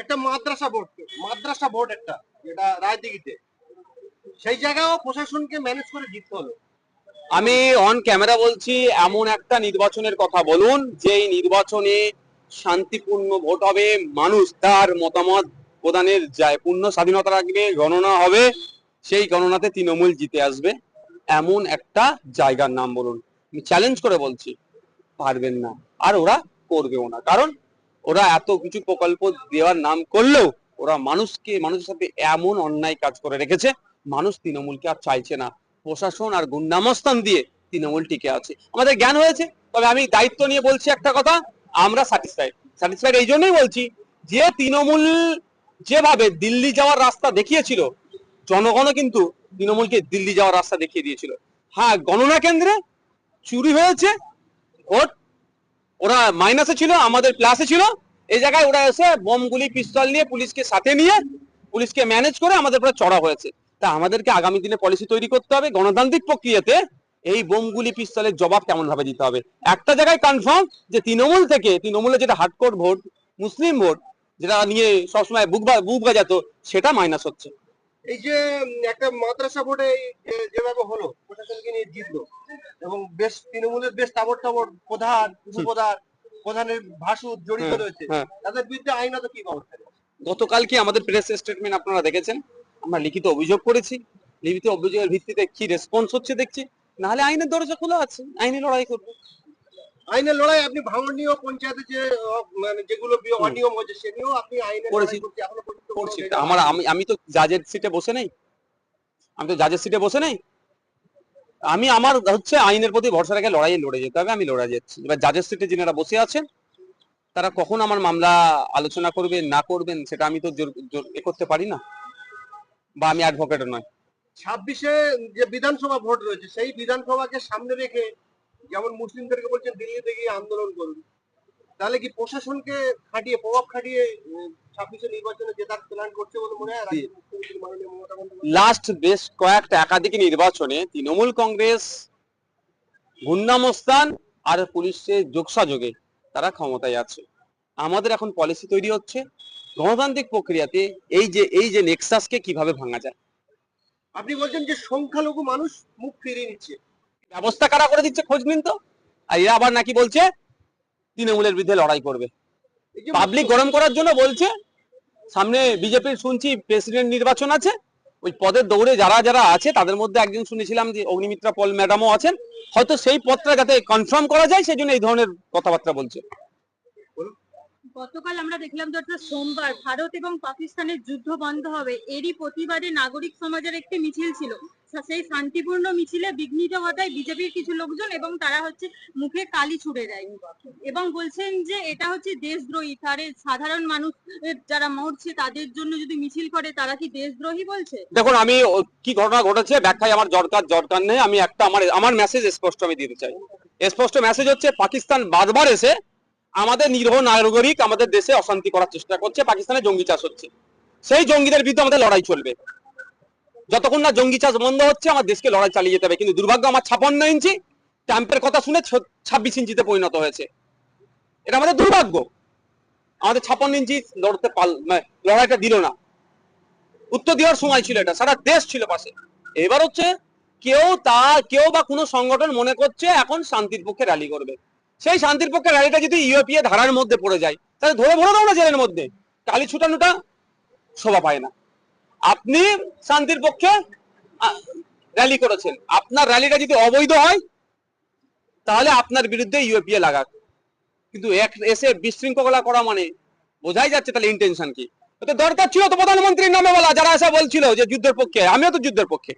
একটা মাদ্রাসা ভোট একটা, যেটা রাজদিঘিতে, সেই জায়গায়ও প্রশাসনকে ম্যানেজ করে জিততে হলো। আমি অন ক্যামেরা বলছি, এমন একটা নির্বাচনের কথা বলুন যেই নির্বাচনে শান্তিপূর্ণ ভোট হবে, মানুষ তার মতামত প্রদানের যায় পূর্ণ স্বাধীনতা রাখবে, গণনা হবে, সেই গণনাতে তৃণমূল জিতে আসবে, এমন একটা জায়গার নাম বলুন। আমি চ্যালেঞ্জ করে বলছি, পারবেন না, আর ওরা করবেও না। কারণ ওরা এত কিছু প্রকল্প দেওয়ার নাম করলেও ওরা মানুষের সাথে এমন অন্যায় কাজ করে রেখেছে, মানুষ তৃণমূলকে আর চাইছে না। প্রশাসন আর গুন্ডামস্তান দিয়ে তৃণমূল টিকে আছে। আমাদের জ্ঞান হয়েছে, তবে আমি দায়িত্ব নিয়ে বলছি একটা কথা, আমরা স্যাটিসফাইড এই জন্যই বলছি যে তৃণমূল যেভাবে দিল্লি যাওয়ার রাস্তা দেখিয়েছিল, জনগণও কিন্তু তৃণমূলকে দিল্লি যাওয়ার রাস্তা দেখিয়ে দিয়েছিল। হ্যাঁ, গণনা কেন্দ্রে চুরি হয়েছে, ভোট ওরা মাইনাসে ছিল, আমাদের প্লাসে ছিল, এই জায়গায় ওরা এসে বোমগুলি পিস্তল নিয়ে পুলিশকে সাথে নিয়ে পুলিশকে ম্যানেজ করে আমাদের উপরে চড়া হয়েছে। তা আমাদেরকে আগামী দিনে পলিসি তৈরি করতে হবে, গণতান্ত্রিক প্রক্রিয়াতে এই বোমগুলি পিস্তলের জবাব কেমন ভাবে দিতে হবে। একটা জায়গায় কনফার্ম, যে তৃণমূলের যেটা হার্ডকোর ভোট, মুসলিম ভোট, যেটা নিয়ে সবসময় বুক বাজাতো, সেটা মাইনাস হচ্ছে। এই যে একটা মাদ্রাসা ভোটে যেভাবে হলো, প্রশাসনকে নিয়ে জিতলো, এবং বেশ তৃণমূলের বেশ তাবড় প্রধান, উপপ্রধান, প্রধানের ভাসুর জড়িত রয়েছে, হ্যাঁ, তাদের বিরুদ্ধে আইনত কি ব্যবস্থা নেবে? গতকালকে আমাদের প্রেস স্টেটমেন্ট আপনারা দেখেছেন, আমরা লিখিত অভিযোগ করেছি, লিখিত অভিযোগের ভিত্তিতে কি রেসপন্স হচ্ছে দেখছি, নাহলে আইনের দরজা খোলা আছে, আইনি লড়াই করবো। আইনের লড়াই আপনি ভাঙন নিয়েও পঞ্চায়েতে যে মানে যেগুলো অনিয়ম হয়েছে সে নিয়েও আপনি আইনের করেছি, লড়াই করতে এখনো পর্যন্ত কোনো করছি। রেজাল্ট আমার আসেনি। আমি তো জাজের সিটে বসে নেই, আমি তো জাজের সিটে বসে নেই। আমি আমার হচ্ছে আইনের প্রতি ভরসা রেখে লড়াই লড়ে যেতে হবে, আমি লড়াই যাচ্ছি। এবার জাজের সিটে যিনারা বসে আছেন, তারা কখন আমার মামলা আলোচনা করবেন না করবেন সেটা আমি তো জোর করতে পারি না, বা আমি অ্যাডভোকেট নয়। 26-এ যে বিধানসভা ভোট রয়েছে, সেই বিধানসভাকে সামনে রেখে যেমন মুসলিমদেরকে বলছেন দিল্লিতে গিয়ে আন্দোলন করুন, তাহলে কি প্রশাসনকে খাটিয়ে, প্রভাব খাটিয়ে 26-এ নির্বাচনে জেতার প্ল্যান করছে বলে মনে হয় রাজ্যের মুখ্যমন্ত্রী মাননীয় মমতা বন্দ্যোপাধ্যায়? লাস্ট বেশ কয়েকটা একাধিক নির্বাচনে তৃণমূল কংগ্রেস গুন্ডামস্তান আর পুলিশের যোগসাযোগে তারা ক্ষমতায় আছে। আমাদের এখন পলিসি তৈরি হচ্ছে গণতান্ত্রিক প্রক্রিয়াতে এই যে নেক্সাসকে কিভাবে ভাঙা যায়। আপনি বলছেন যে সংখ্যালঘু মানুষ মুখ ফিরিয়ে নিচ্ছে, ব্যবস্থা কারা করে দিচ্ছে খোঁজ নিন তো। আর এরা আবার নাকি বলছে তৃণমূলের বিরুদ্ধে লড়াই করবে, এই যে পাবলিক গরম করার জন্য বলছে। সামনে বিজেপির শুনছি প্রেসিডেন্ট নির্বাচন আছে, ওই পদের দৌড়ে যারা যারা আছে তাদের মধ্যে একজন শুনেছিলাম যে অগ্নিমিত্রা পল ম্যাডামও আছেন, হয়তো সেই পদটা যাতে কনফার্ম করা যায় সেই জন্য এই ধরনের কথাবার্তা বলছে। গতকাল আমরা দেখলাম যে অর্থাৎ সোমবার ভারত এবং পাকিস্তানের যুদ্ধ বন্ধ হবে, এরই প্রতিবাদে নাগরিক সমাজের একটি মিছিল ছিল। সেই শান্তিপূর্ণ মিছিলে বিঘ্নিত ঘটায় বিজেপির কিছু লোকজন এবং তারা হচ্ছে মুখে কালি ছুড়ে দেয় এবং বলছেন যে এটা হচ্ছে দেশদ্রোহী। তারে সাধারণ মানুষ যারা মরছে তাদের জন্য যদি মিছিল করে তারা কি দেশদ্রোহী বলছে? দেখুন, আমি কি ঘটনা ঘটেছে ব্যাখ্যায় আমার দরকার নেই। আমি একটা আমার মেসেজ স্পষ্ট আমি দিতে চাই। স্পষ্ট মেসেজ হচ্ছে, পাকিস্তান বারবার এসে আমাদের নিরীহ নাগরিক আমাদের দেশে অশান্তি করার চেষ্টা করছে, পাকিস্তানে জঙ্গি চাষ হচ্ছে, সেই জঙ্গিদের বিরুদ্ধে আমাদের লড়াই চলবে। যতক্ষণ না জঙ্গি চাষ বন্ধ হচ্ছে আমার দেশকে লড়াই চালিয়ে যেতে হবে। কিন্তু দুর্ভাগ্য, আমার 56 ইঞ্চি ট্যাম্পের কথা শুনে 26 ইঞ্চিতে পরিণত হয়েছে, এটা আমাদের দুর্ভাগ্য। আমাদের 56 ইঞ্চি লড়াইটা দিল না, উত্তর দেওয়ার সময় ছিল, এটা সারা দেশ ছিল পাশে। এবার হচ্ছে কেউ বা কোনো সংগঠন মনে করছে এখন শান্তির পক্ষে র্যালি করবে, সেই শান্তির পক্ষে র্যালিটা যদি ইউএপিএ ধারার মধ্যে পড়ে যায়, তাহলে ধরে ভরে দাও না জেলের মধ্যে, কালি ছুটানোটা শোভা পায় না। আপনি শান্তির পক্ষে র্যালি করেছেন, আপনার র্যালিটা যদি অবৈধ হয় তাহলে আপনার বিরুদ্ধে ইউএপিএ লাগাক। কিন্তু এসে বিশৃঙ্খলা করা মানে বোঝাই যাচ্ছে তাহলে ইন্টেনশন কি। তো দরকার ছিল তো প্রধানমন্ত্রীর নামে বলা, যারা এসে বলছিল যে যুদ্ধের পক্ষে, আমিও তো যুদ্ধের পক্ষে।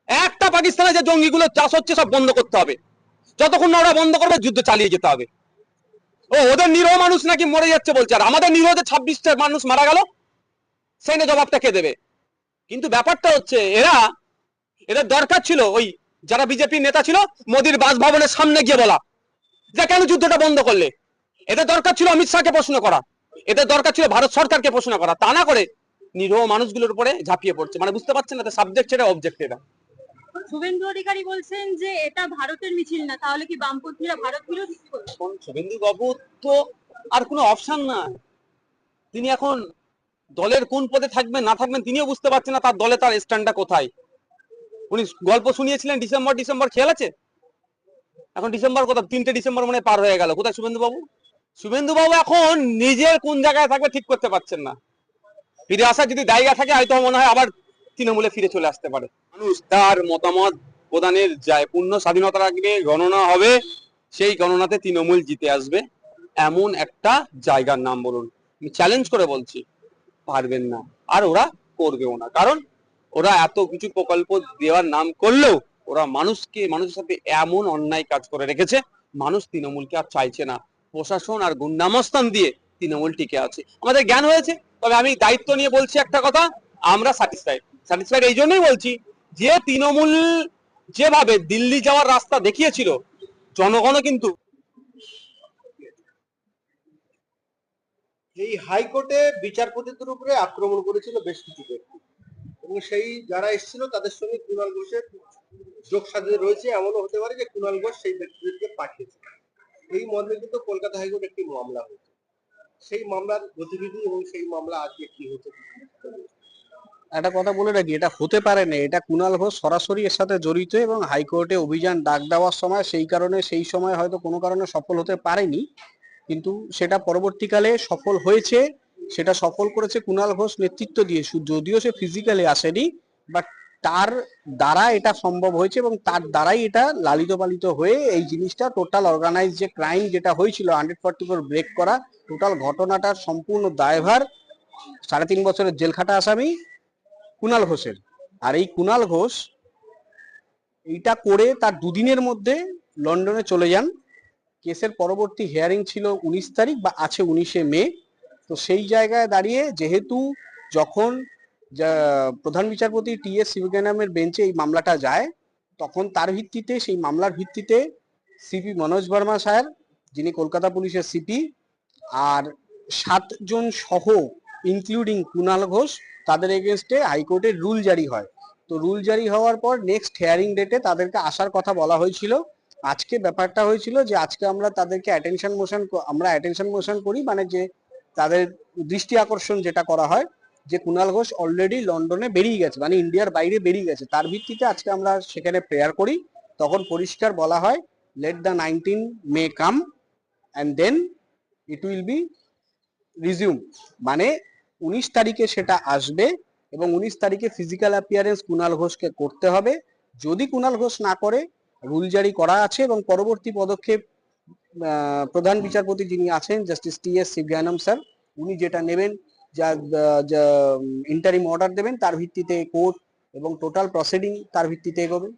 একটা পাকিস্তানে যে জঙ্গিগুলো চাষ হচ্ছে সব বন্ধ করতে হবে, যতক্ষণ না ওরা বন্ধ করবে যুদ্ধ চালিয়ে যেতে হবে। ওদের নিরীহ মানুষ নাকি মরে যাচ্ছে বলছে, আর আমাদের নিরীহ 26টা মানুষ মারা গেল, সেই না জবাবটা কে দেবে? কিন্তু ব্যাপারটা হচ্ছে এদের দরকার ছিল ওই যারা বিজেপি নেতা ছিল মোদির বাসভবনের সামনে গিয়ে বলা যে কেন যুদ্ধটা বন্ধ করলে। এদের দরকার ছিল অমিত শাহকে প্রশ্ন করা, এদের দরকার ছিল ভারত সরকারকে প্রশ্ন করা, তা না করে নিরীহ মানুষগুলোর উপরে ঝাঁপিয়ে পড়ছে। মানে বুঝতে পারছেন না, সাবজেক্ট ছেড়ে অবজেক্ট এটা। শুভেন্দু অধিকারী বলছেন যে এটা ভারতের মিছিল না, তাহলে কি বামপন্থীরা ভারত বিরোধী? শুভেন্দু বাবু তো আর কোনো অপশন না, তিনি এখন দলের কোন পদে থাকবেন না থাকবেন তিনিও বুঝতে পারছেন না, তার দলে তার স্ট্যান্ডটা কোথায়। উনি গল্প শুনিয়েছিলেন ডিসেম্বর খেয়াল আছে? এখন ডিসেম্বর কোথায়, 3টে ডিসেম্বর মানে পার হয়ে গেল, কোথায় শুভেন্দু বাবু? শুভেন্দু বাবু এখন নিজের কোন জায়গায় থাকবে ঠিক করতে পারছেন না। ফিরে আসার যদি জায়গা থাকে হয়তো মনে হয় আবার তৃণমূলে ফিরে চলে আসতে পারে। মানুষ তার মতামত প্রদানের যায় পূর্ণ স্বাধীনতা রাখবে, গণনা হবে, সেই গণনাতে তৃণমূল জিতে আসবে, এমন একটা জায়গার নাম বলুন। আমি চ্যালেঞ্জ করে বলছি, পারবেন না, আর ওরা করবেও না। কারণ ওরা এত কিছু প্রকল্প দেওয়ার নাম করলেও ওরা মানুষের সাথে এমন অন্যায় কাজ করে রেখেছে, মানুষ তৃণমূলকে আর চাইছে না। প্রশাসন আর গুন্ডামস্তান দিয়ে তৃণমূল টিকে আছে। আমাদের জ্ঞান হয়েছে, তবে আমি দায়িত্ব নিয়ে বলছি একটা কথা, আমরা স্যাটিসফাইড এই জন্যই বলছি যে তৃণমূল যেভাবে দিল্লি যাওয়ার রাস্তা দেখিয়েছিল, জনগণও কিন্তু এই হাইকোর্টে বিচারপতিদের উপরে আক্রমণ করেছিল বেশ কিছু ব্যক্তি, এবং সেই যারা এসেছিল তাদের সঙ্গে কুণাল ঘোষের যোগ সাজে রয়েছে। এমনও হতে পারে যে কুণাল ঘোষ সেই ব্যক্তিদেরকে পাঠিয়েছে। এই মর্মে কিন্তু কলকাতা হাইকোর্টে একটি মামলা হয়েছে। সেই মামলার গতিবিধি এবং সেই মামলা আজকে কি হচ্ছে। একটা কথা বলে রাখি, এটা হতে পারে না, এটা কুণাল ঘোষ সরাসরি এর সাথে জড়িত এবং হাইকোর্টে অভিযান ডাক দেওয়ার সময় সেই সময় হয়তো কোনো কারণে সফল হতে পারেনি, কিন্তু সেটা পরবর্তীকালে সফল হয়েছে। সেটা সফল করেছে কুণাল ঘোষ নেতৃত্ব দিয়ে, যদিও সে ফিজিক্যালি আসেনি, বাট তার দ্বারা এটা সম্ভব হয়েছে এবং তার দ্বারাই এটা লালিত পালিত হয়ে এই জিনিসটা টোটাল অর্গানাইজ যে ক্রাইম যেটা হয়েছিল 144 ব্রেক করা, টোটাল ঘটনাটার সম্পূর্ণ দায়ভার 3.5 বছরের জেল খাটা আসামি কুণাল ঘোষের। আর এই কুণাল ঘোষ এইটা করে তার দুদিনের মধ্যে লন্ডনে চলে যান। কেসের পরবর্তী হিয়ারিং ছিল 19 তারিখ বা আছে 19শে মে। তো সেই জায়গায় দাঁড়িয়ে যেহেতু যখন প্রধান বিচারপতি টি.এস. শিবজ্ঞানমের বেঞ্চে এই মামলাটা যায়, তখন তার ভিত্তিতে সেই মামলার ভিত্তিতে সিপি মনোজ বর্মা স্যার, যিনি কলকাতা পুলিশের সিপি, আর 7 জন সহ ইনক্লুডিং কুণাল ঘোষ, তাদের এগেনস্টে হাইকোর্টে রুল জারি হয়। তো রুল জারি হওয়ার পর নেক্সট হিয়ারিং ডেটে তাদেরকে আসার কথা বলা হয়েছিল। আজকে ব্যাপারটা হয়েছিল যে আজকে আমরা তাদেরকে অ্যাটেনশন মোশন করি, মানে যে তাদের দৃষ্টি আকর্ষণ যেটা করা হয় যে কুণাল ঘোষ অলরেডি লন্ডনে বেরিয়ে গেছে, মানে ইন্ডিয়ার বাইরে বেরিয়ে গেছে, তার ভিত্তিতে আজকে আমরা সেখানে প্রেয়ার করি। তখন পরিষ্কার বলা হয়, let the 19 May come and then it will be resume, মানে 19 তারিখে সেটা আসবে এবং 19 তারিখে ফিজিক্যাল অ্যাপিয়ারেন্স কুণাল ঘোষকে করতে হবে। যদি কুণাল ঘোষ না করে, রুল জারি করা আছে এবং পরবর্তী পদক্ষেপ প্রধান বিচারপতি যিনি আছেন জাস্টিস টি.এস. শিবজ্ঞানম স্যার, উনি যেটা নেবেন, যা ইন্টারিম অর্ডার দেবেন, তার ভিত্তিতে কোর্ট এবং টোটাল প্রসিডিং তার ভিত্তিতে এগোবে।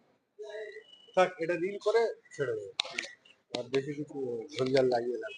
থাক, এটা রিল করে ছেড়ে দেবে, আর বেশি কিছু ঝঞ্ঝাল লাগিয়ে না।